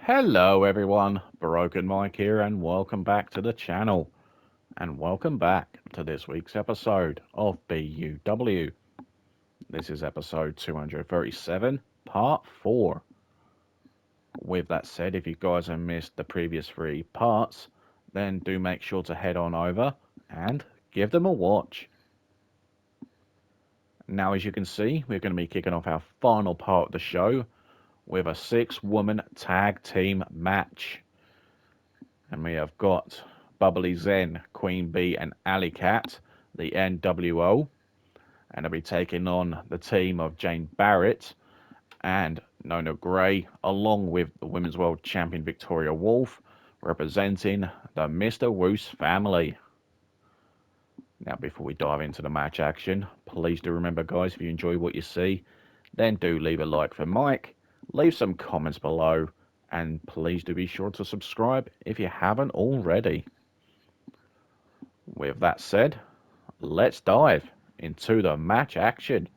Hello everyone, Broken Mike here and welcome back to the channel. And welcome back to this week's episode of BUW. This is episode 237, part 4. With that said, if you guys have missed the previous 3 parts, then do make sure to head on over and give them a watch. Now as you can see, we're going to be kicking off our final part of the show with a 6-woman tag team match. And we have got Bubbly Zen, Queen Bee, and Alley Cat, the N.W.O. And they'll be taking on the team of Jane Barrett and Nona Gray, along with the Women's World Champion Victoria Wolfe, representing the Mr. Woose family. Now, before we dive into the match action, please do remember, guys, if you enjoy what you see, then do leave a like for Mike, leave some comments below, and please do be sure to subscribe if you haven't already. With that said, let's dive into the match action.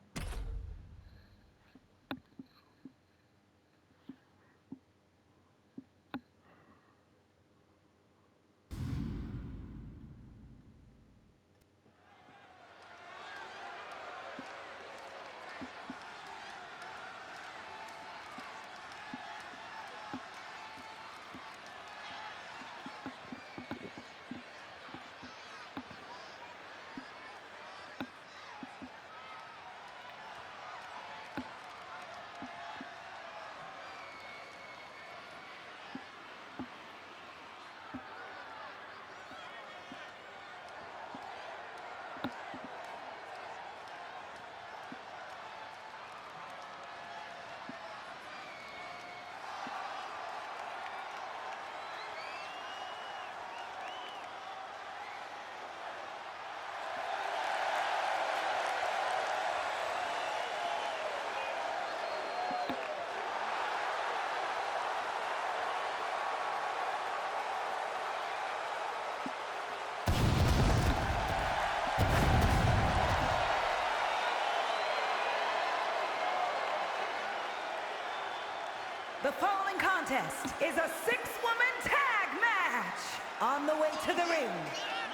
The following contest is a 6-woman tag match. On the way to the ring,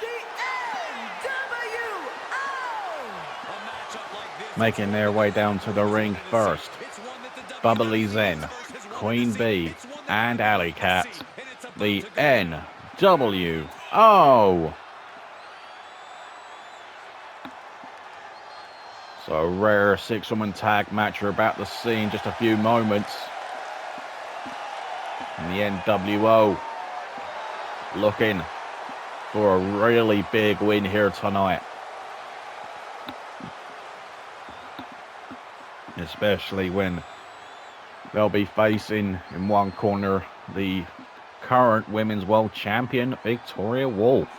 the N.W.O. Making their way down to the ring first, Bubbly Zen, Queen Bee, and Alley Cat, the N.W.O. So a rare 6-woman tag match we're about to see in just a few moments. And the N.W.O. looking for a really big win here tonight. Especially when they'll be facing in one corner the current Women's World Champion Victoria Wolfe.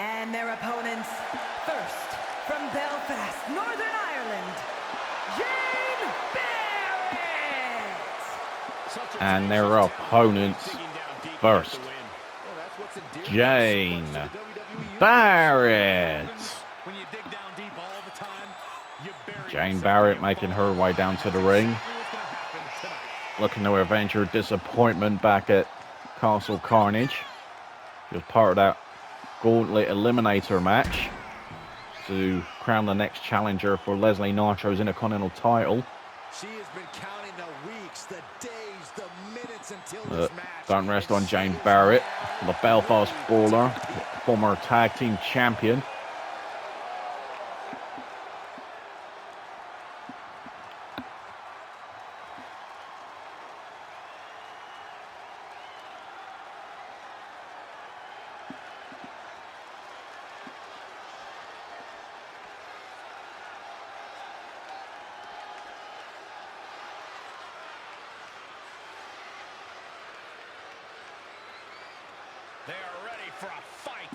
And their opponents, first from Belfast, Northern Ireland, Jane Barrett. And their opponents, first, Jane Barrett. Jane Barrett making her way down to the ring, looking to avenge her disappointment back at Castle Carnage. She was part of that Gauntlet Eliminator match to crown the next challenger for Leslie Nitro's Intercontinental title. She has been counting the weeks, the days, the minutes until this match. Don't rest on Jane Barrett, the Belfast Brawler, former tag team champion. They are ready for a fight.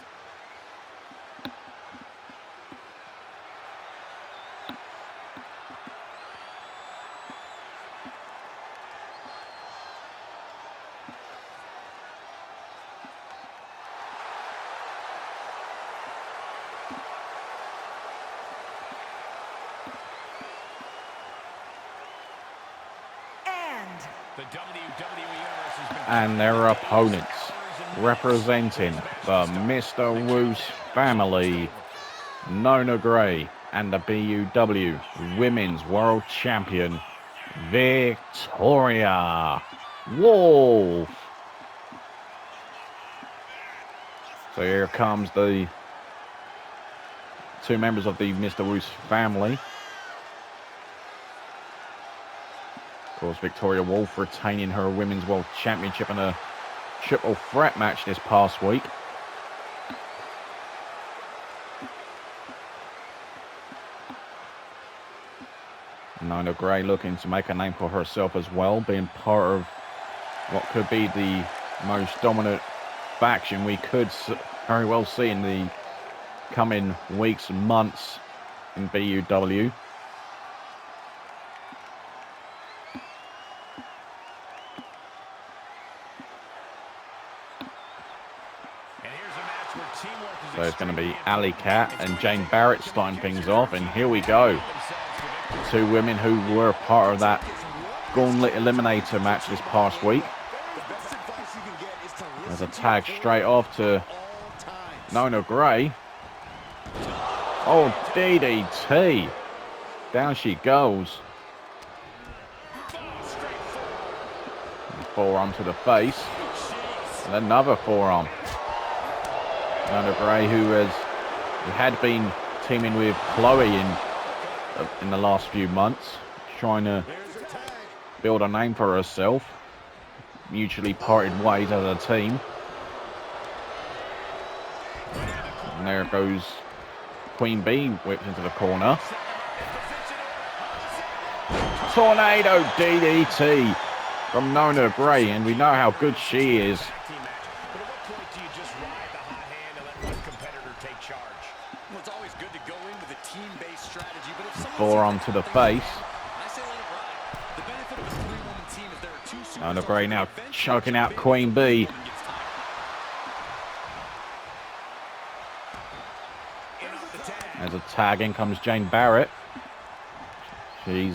And their opponents, representing the Mr. Woose family, Nona Gray, and the BUW Women's World Champion, Victoria Wolfe. So here comes the two members of the Mr. Woose family. Of course, Victoria Wolfe retaining her Women's World Championship in a triple threat match this past week. Nona Gray looking to make a name for herself as well, being part of what could be the most dominant faction we could very well see in the coming weeks and months in BUW. So it's going to be Alley Cat and Jane Barrett starting things off, and here we go. Two women who were part of that Gauntlet Eliminator match this past week. There's a tag straight off to Nona Gray. Oh, DDT. Down she goes. Forearm to the face. And another forearm. Nona Gray, who had been teaming with Chloe in the last few months, trying to build a name for herself. Mutually parted ways as a team. And there goes Queen Bee, whipped into the corner. Tornado DDT from Nona Gray, and we know how good she is. Forearm to the face. Nona Gray now choking out Queen Bee. As a tag, in comes Jane Barrett. She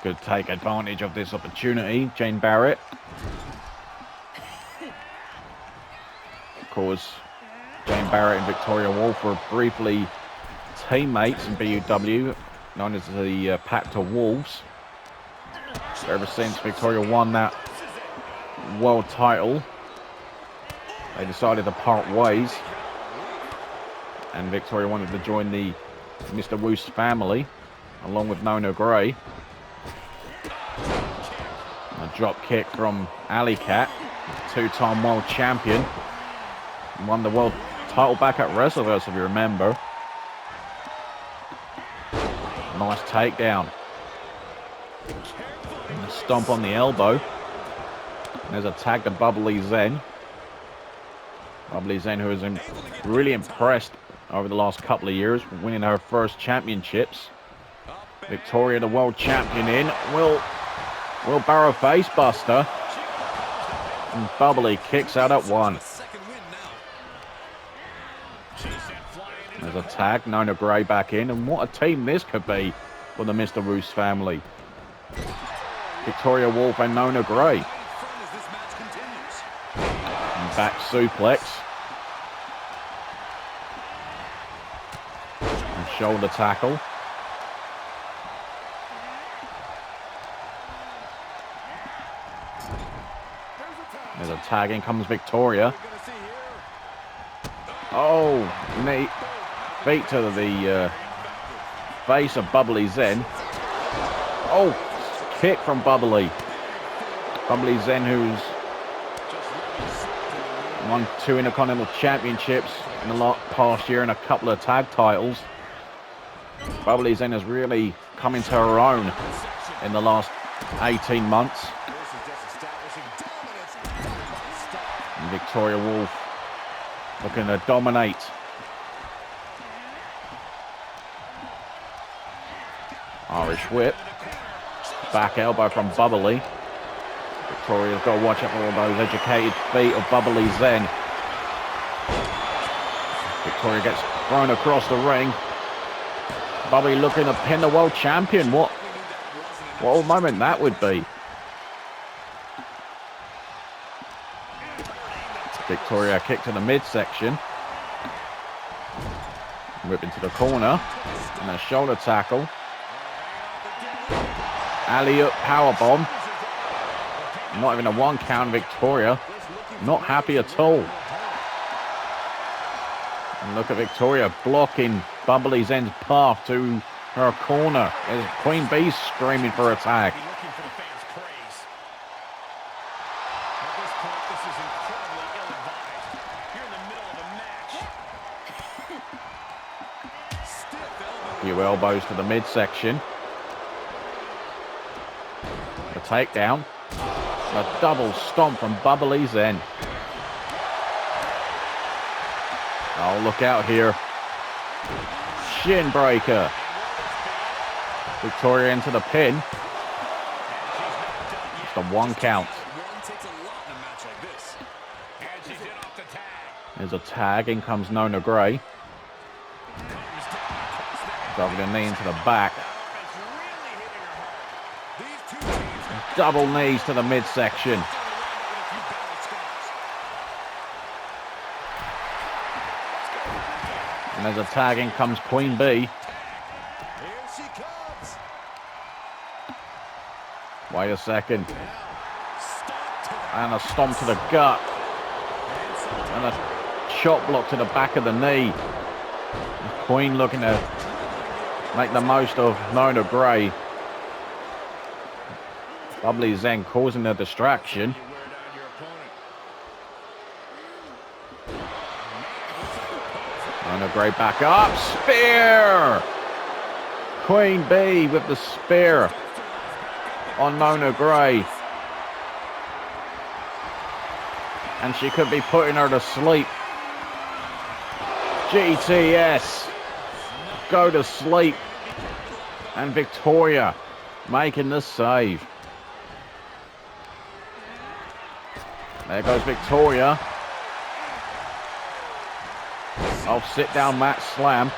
could take advantage of this opportunity, Jane Barrett. Of course, Jane Barrett and Victoria Wolfe were briefly teammates in BUW, known as the Pact of Wolves. Ever since Victoria won that world title, they decided to part ways, and Victoria wanted to join the Mr. Woose family, along with Nona Gray. A drop kick from Alley Cat, two-time world champion. Won the world title back at WrestleVerse, if you remember. Nice takedown. And a stomp on the elbow. There's a tag to Bubbly Zen. Bubbly Zen, who has been really impressed over the last couple of years, winning her first championships. Victoria, the world champion, in. Will Barrow face buster. And Bubbly kicks out at one. There's a tag, Nona Gray back in, and what a team this could be for the Mr. Woose family. Victoria Wolfe and Nona Gray. And back suplex. And shoulder tackle. There's a tag, in comes Victoria. Oh, knee. Feet to the face of Bubbly Zen. Oh, kick from Bubbly. Bubbly Zen, who's won 2 Intercontinental Championships in the past year and a couple of tag titles. Bubbly Zen has really come into her own in the last 18 months. And Victoria Wolfe looking to dominate. Irish whip. Back elbow from Bubbly. Victoria's got to watch out for all those educated feet of Bubbly Zen. Victoria gets thrown across the ring. Bubbly looking to pin the world champion. What a moment that would be. Victoria kick to the midsection. Whip into the corner. And a shoulder tackle. Alley-oop powerbomb. Not even a 1 count. Victoria not happy at all. And look at Victoria blocking Bubbly Zen's path to her corner as Queen Bee screaming for a tag. Few elbows to the midsection. The takedown. A double stomp from Bubbly Zen. Oh, look out here. Shin breaker. Victoria into the pin. Just a 1 count. There's a tag. In comes Nona Gray. Driving a knee into the back. Double knees to the midsection. And as a tag, in comes Queen Bee. Wait a second. And a stomp to the gut. And a chop block to the back of the knee. Queen looking to make the most of Nona Gray. Bubbly Zen causing the distraction. Nona Gray back up. Spear! Queen Bee with the spear on Nona Gray. And she could be putting her to sleep. GTS. Go to sleep. And Victoria making the save. There goes Victoria. Off sit down mat slam.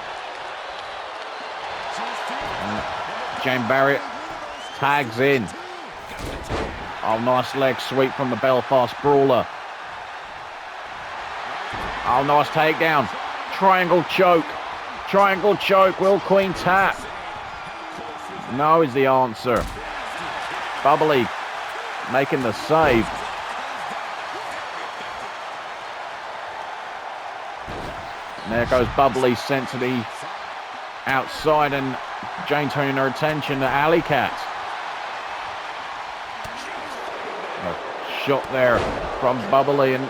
And Jane Barrett tags in. Oh, nice leg sweep from the Belfast Brawler. Oh, nice takedown. Triangle choke. Triangle choke. Will Queen tap? No is the answer. Bubbly making the save. And there goes Bubbly sent to the outside and Jane turning her attention to Alley Cat. A shot there from Bubbly and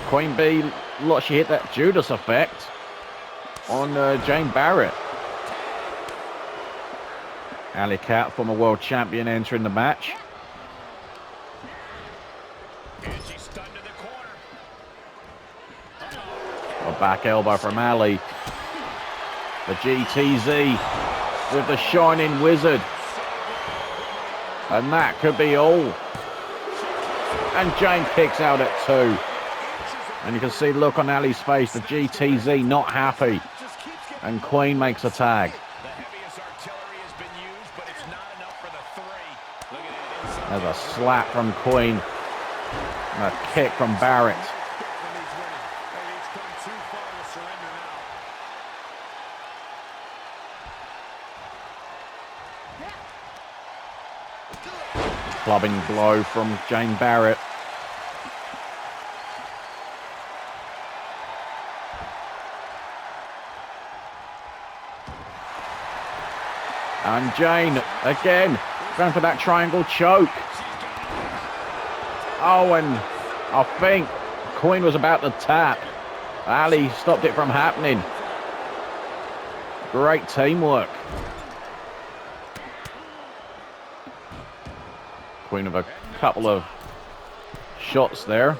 Queen Bee. Look, she hit that Judas effect on Jane Barrett. Alley Cat, former world champion, entering the match. A back elbow from Alley. The GTZ with the Shining Wizard. And that could be all. And Jane kicks out at 2. And you can see the look on Alley's face, the GTZ not happy. And Queen makes a tag. There's a slap from Queen. And a kick from Barrett. Clubbing blow from Jane Barrett. And Jane, again, going for that triangle choke. Oh, and I think Queen was about to tap. Ali stopped it from happening. Great teamwork. Queen with a couple of shots there.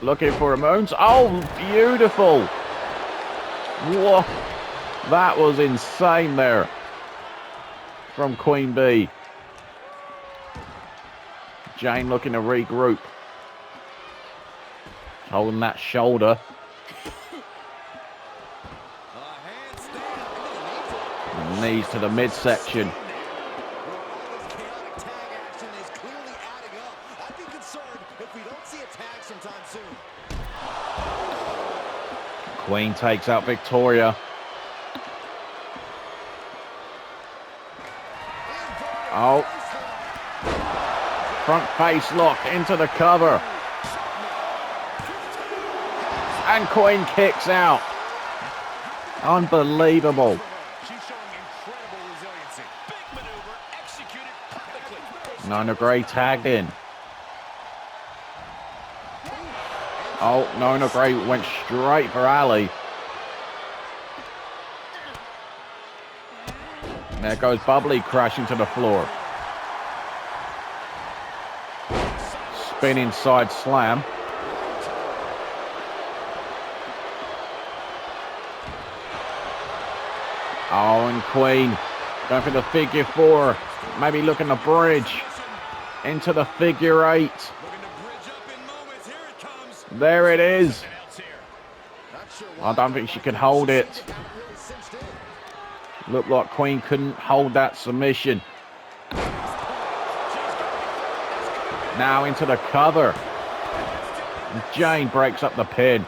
Looking for a moment. Oh, beautiful. Whoa. That was insane there from Queen Bee. Jane looking to regroup. Holding that shoulder. Knees to the midsection. Queen takes out Victoria. Oh. Front face lock into the cover. And Queen kicks out. Unbelievable. Nona Gray tagged in. Oh, Nona Gray went straight for Ali. There goes Bubbly crashing to the floor. Spinning side slam. Oh, and Queen going for the figure four. Maybe looking to bridge into the figure eight. There it is. I don't think she could hold it. Looked like Queen couldn't hold that submission. Now into the cover. Jane breaks up the pin.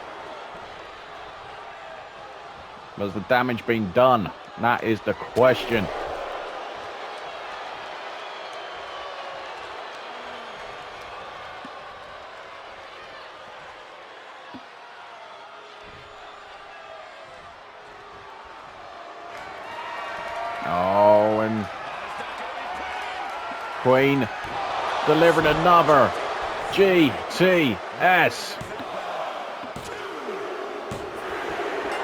Has the damage been done? That is the question. Oh, and Queen delivered another GTS.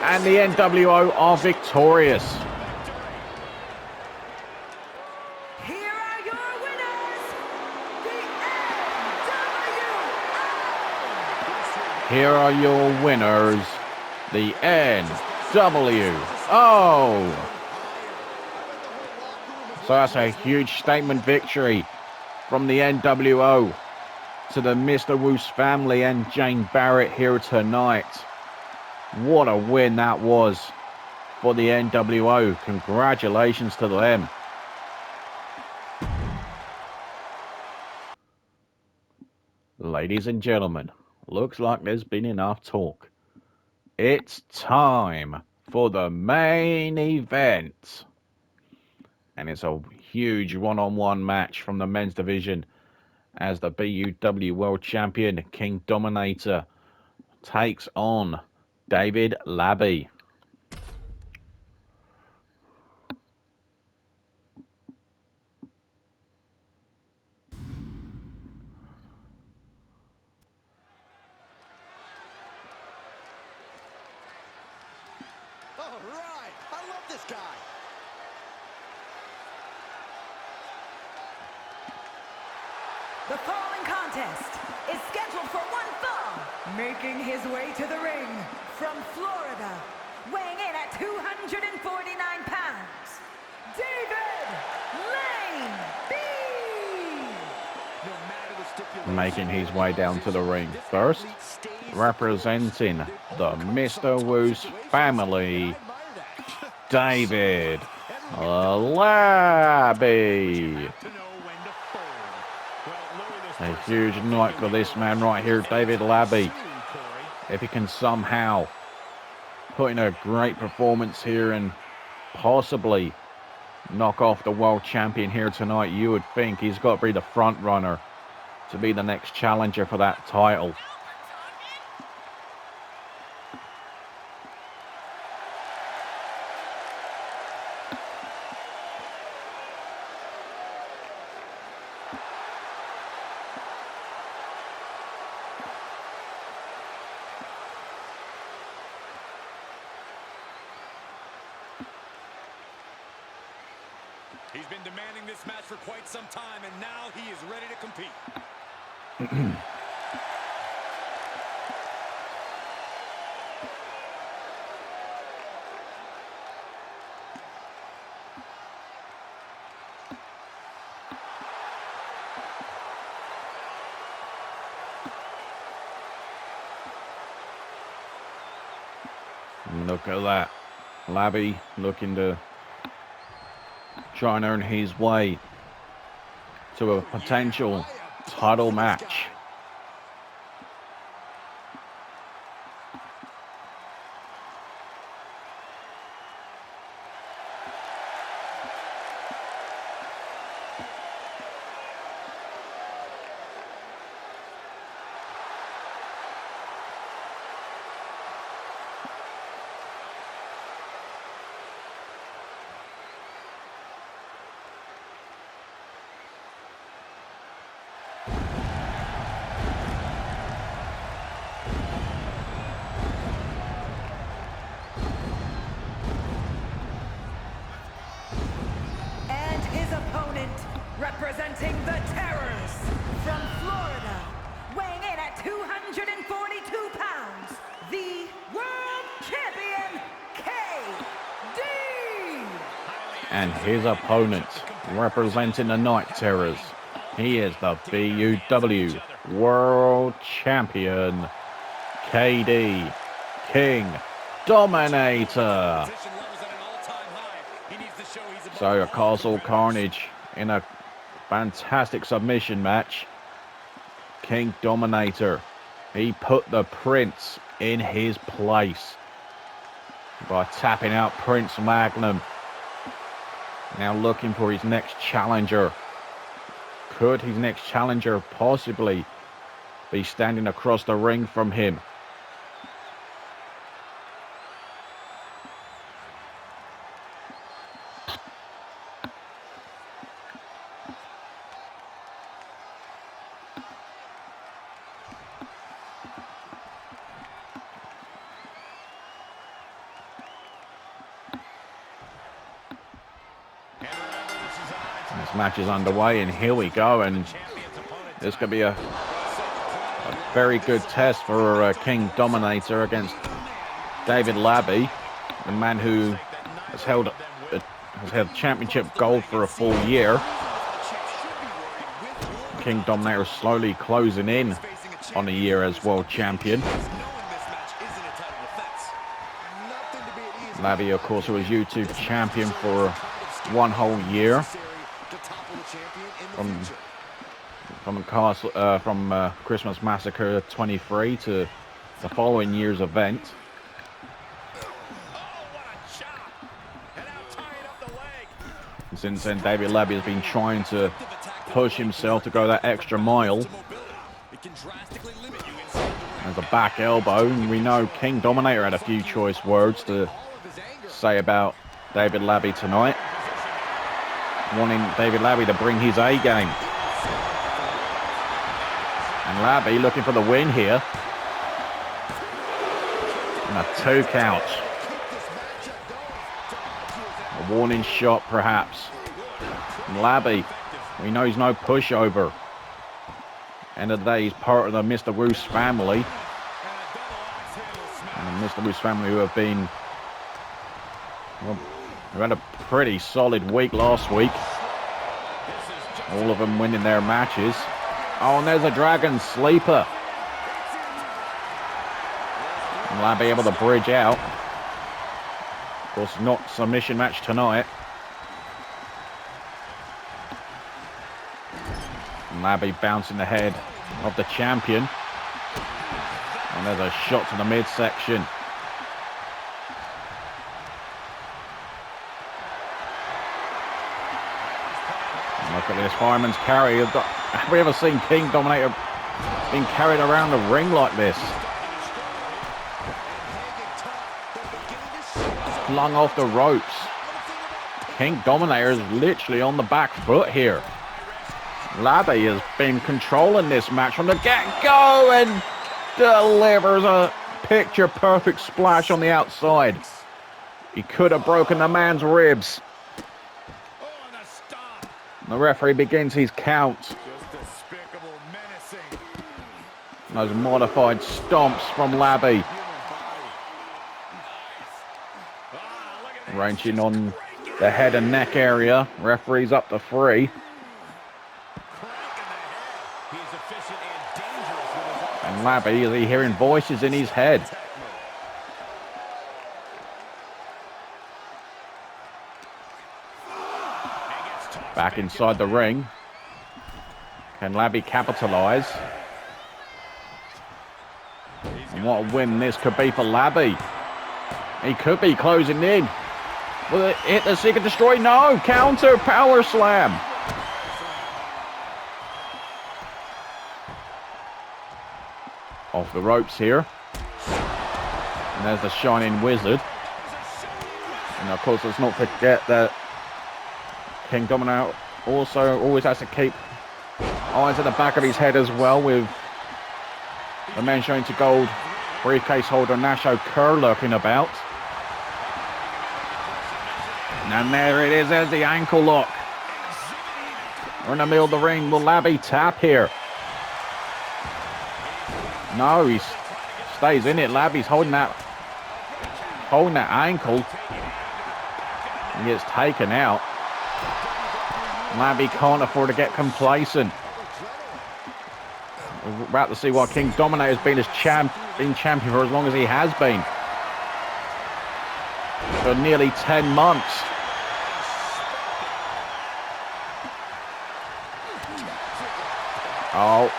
And the N.W.O are victorious. Here are your winners, the N.W.O. Here are your winners, the N.W.O. So that's a huge statement victory from the N.W.O to the Mr. Woose family and Jane Barrett here tonight. What a win that was for the N.W.O. Congratulations to them. Ladies and gentlemen, looks like there's been enough talk. It's time for the main event. And it's a huge one-on-one match from the men's division as the BUW World Champion, King Dominator, takes on David Labbe. All right, I love this guy. The following contest is scheduled for one fall. Making his way to the ring from Florida, weighing in at 249 pounds, David Labbe. Making his way down to the ring. First, representing the Mr. Woose family, David Labbe. A huge night for this man right here, David Labbe. If he can somehow put in a great performance here and possibly knock off the world champion here tonight, you would think he's got to be the front runner to be the next challenger for that title. He's been demanding this match for quite some time, and now he is ready to compete. Look at that. Labbe looking to trying to earn his way to a potential title match. Representing the Terrors from Florida, weighing in at 242 pounds, the World Champion, KD! And his opponent, representing the Night Terrors, he is the BUW World Champion, KD, King Dominator. So a Castle Carnage in a fantastic submission match. King Dominator, he put the Prince in his place by tapping out Prince Magnum. Now looking for his next challenger. Could his next challenger possibly be standing across the ring from him? This match is underway, and here we go, and this could be a very good test for King Dominator against David Labbe, the man who has held championship gold for a full year. King Dominator slowly closing in on a year as world champion. Labbe, of course, was YouTube champion for one whole year. From Christmas Massacre 23 to the following year's event. And since then, David Labbe has been trying to push himself to go that extra mile. There's a back elbow, and we know King Dominator had a few choice words to say about David Labbe tonight, wanting David Labbe to bring his A game. And Labbe looking for the win here. And a 2 count. A warning shot, perhaps. And Labbe, we know he's no pushover. End of the day, he's part of the Mr. Woose family. And the Mr. Woose family who have been, well, who had a pretty solid week last week. All of them winning their matches. Oh, and there's a Dragon Sleeper. And Labbe able to bridge out. Of course, not submission match tonight. And Labbe bouncing the head of the champion. And there's a shot to the midsection. Look at this fireman's carry. Have we ever seen King Dominator being carried around the ring like this? Flung off the ropes. King Dominator is literally on the back foot here. Labbe has been controlling this match from the get-go and delivers a picture-perfect splash on the outside. He could have broken the man's ribs. The referee begins his count. Those modified stomps from Labbe. Wrenching on the head and neck area. Referee's up to 3. And Labbe, is he hearing voices in his head? Back inside the ring. Can Labbe capitalize? And what a win this could be for Labbe. He could be closing in. Will it hit the Seek and Destroy? No! Counter power slam! Off the ropes here. And there's the Shining Wizard. And of course, let's not forget that King Dominator also always has to keep eyes at the back of his head as well, with the man showing to gold briefcase holder Nasho Kerr lurking about. And there it is, there's the ankle lock. We're in the middle of the ring. Will Labbe tap here? No, he stays in it. Labbe's holding that ankle. He gets taken out. Labbe can't afford to get complacent. We're about to see why King Dominator has been champion for as long as he has been. For nearly 10 months. Oh,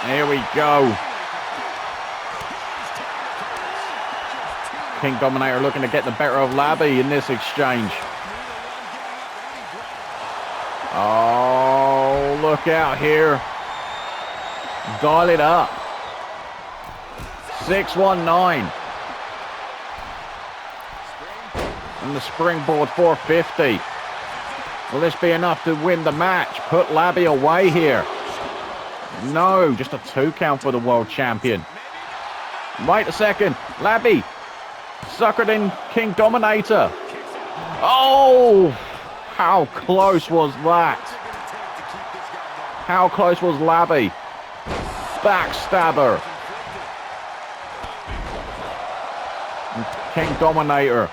here we go. King Dominator looking to get the better of Labbe in this exchange. Oh, look out here. Dial it up. 619. And the springboard 450. Will this be enough to win the match? Put Labbe away here. No, just a 2 count for the world champion. Wait a second. Labbe suckered in King Dominator. Oh, how close was that? How close was Labbe? Backstabber. And King Dominator.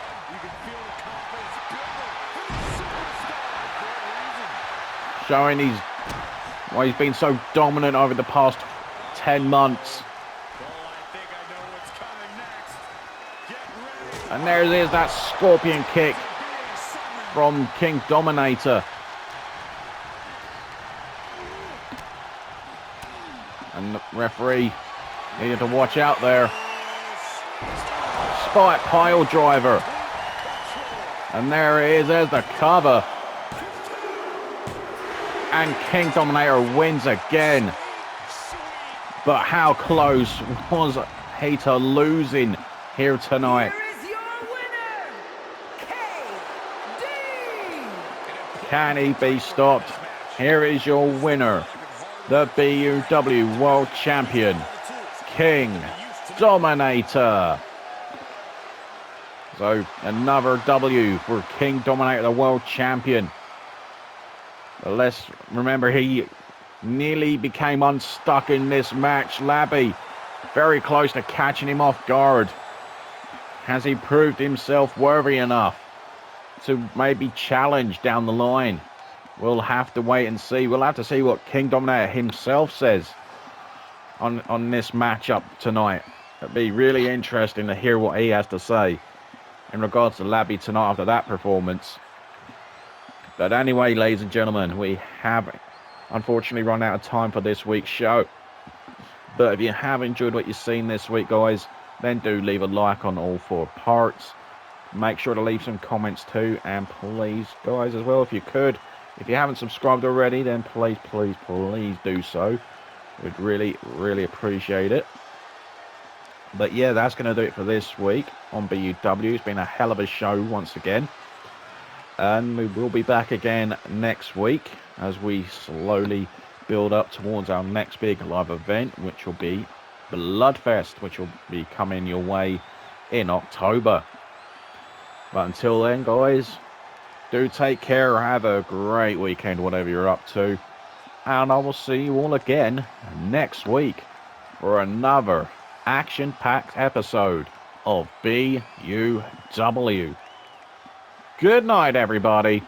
Showing why he's been so dominant over the past 10 months. And there it is, that scorpion kick from King Dominator. And the referee needed to watch out there. Spike pile driver. And there it is, there's the cover. And King Dominator wins again. But how close was he to losing here tonight? Here is your winner, KD. Can he be stopped? Here is your winner, the BUW World Champion, King Dominator. So another W for King Dominator, the World Champion. But let's remember, he nearly became unstuck in this match. Labbe very close to catching him off guard. Has he proved himself worthy enough to maybe challenge down the line? We'll have to wait and see. We'll have to see what King Dominator himself says on this matchup tonight. It'll be really interesting to hear what he has to say in regards to Labbe tonight after that performance. But anyway, ladies and gentlemen, we have unfortunately run out of time for this week's show. But if you have enjoyed what you've seen this week, guys, then do leave a like on all 4 parts. Make sure to leave some comments too. And please, guys, as well, if you could, if you haven't subscribed already, then please do so. We'd really appreciate it. But yeah, that's going to do it for this week on BUW. It's been a hell of a show once again. And we will be back again next week as we slowly build up towards our next big live event, which will be Bloodfest, which will be coming your way in October. But until then, guys, do take care. Have a great weekend, whatever you're up to. And I will see you all again next week for another action-packed episode of BUW. Good night, everybody.